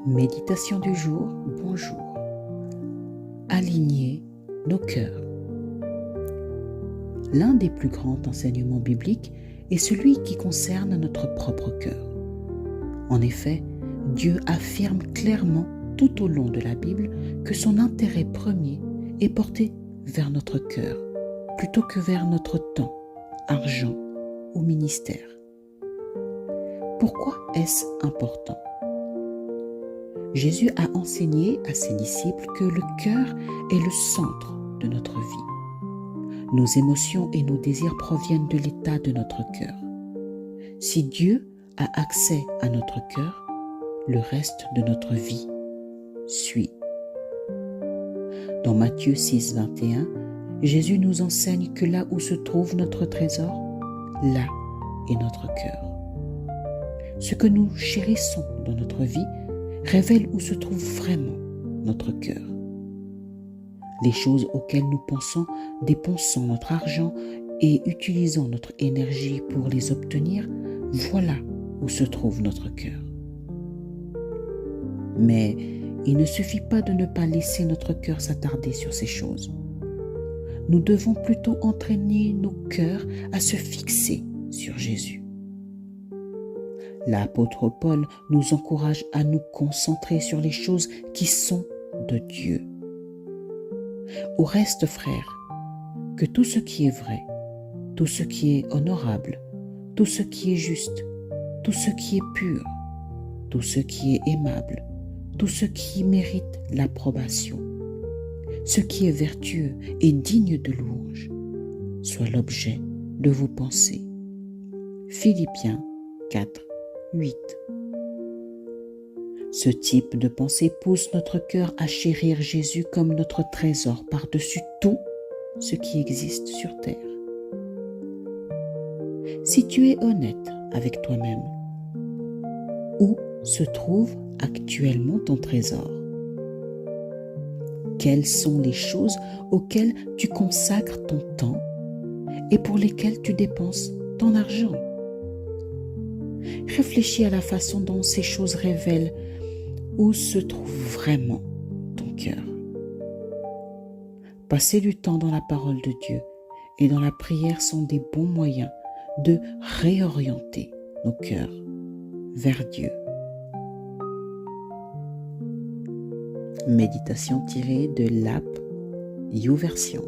Méditation du jour, bonjour. Aligner nos cœurs. L'un des plus grands enseignements bibliques est celui qui concerne notre propre cœur. En effet, Dieu affirme clairement tout au long de la Bible que son intérêt premier est porté vers notre cœur, plutôt que vers notre temps, argent ou ministère. Pourquoi est-ce important ? Jésus a enseigné à ses disciples que le cœur est le centre de notre vie. Nos émotions et nos désirs proviennent de l'état de notre cœur. Si Dieu a accès à notre cœur, le reste de notre vie suit. Dans Matthieu 6, 21, Jésus nous enseigne que là où se trouve notre trésor, là est notre cœur. Ce que nous chérissons dans notre vie révèle où se trouve vraiment notre cœur. Les choses auxquelles nous pensons, dépensons notre argent et utilisons notre énergie pour les obtenir, voilà où se trouve notre cœur. Mais il ne suffit pas de ne pas laisser notre cœur s'attarder sur ces choses. Nous devons plutôt entraîner nos cœurs à se fixer sur Jésus. L'apôtre Paul nous encourage à nous concentrer sur les choses qui sont de Dieu. Au reste, frères, que tout ce qui est vrai, tout ce qui est honorable, tout ce qui est juste, tout ce qui est pur, tout ce qui est aimable, tout ce qui mérite l'approbation, ce qui est vertueux et digne de louange, soit l'objet de vos pensées. Philippiens 4, 8. Ce type de pensée pousse notre cœur à chérir Jésus comme notre trésor par-dessus tout ce qui existe sur terre. Si tu es honnête avec toi-même, où se trouve actuellement ton trésor? Quelles sont les choses auxquelles tu consacres ton temps et pour lesquelles tu dépenses ton argent? Réfléchis à la façon dont ces choses révèlent où se trouve vraiment ton cœur. Passer du temps dans la parole de Dieu et dans la prière sont des bons moyens de réorienter nos cœurs vers Dieu. Méditation tirée de l'app YouVersion.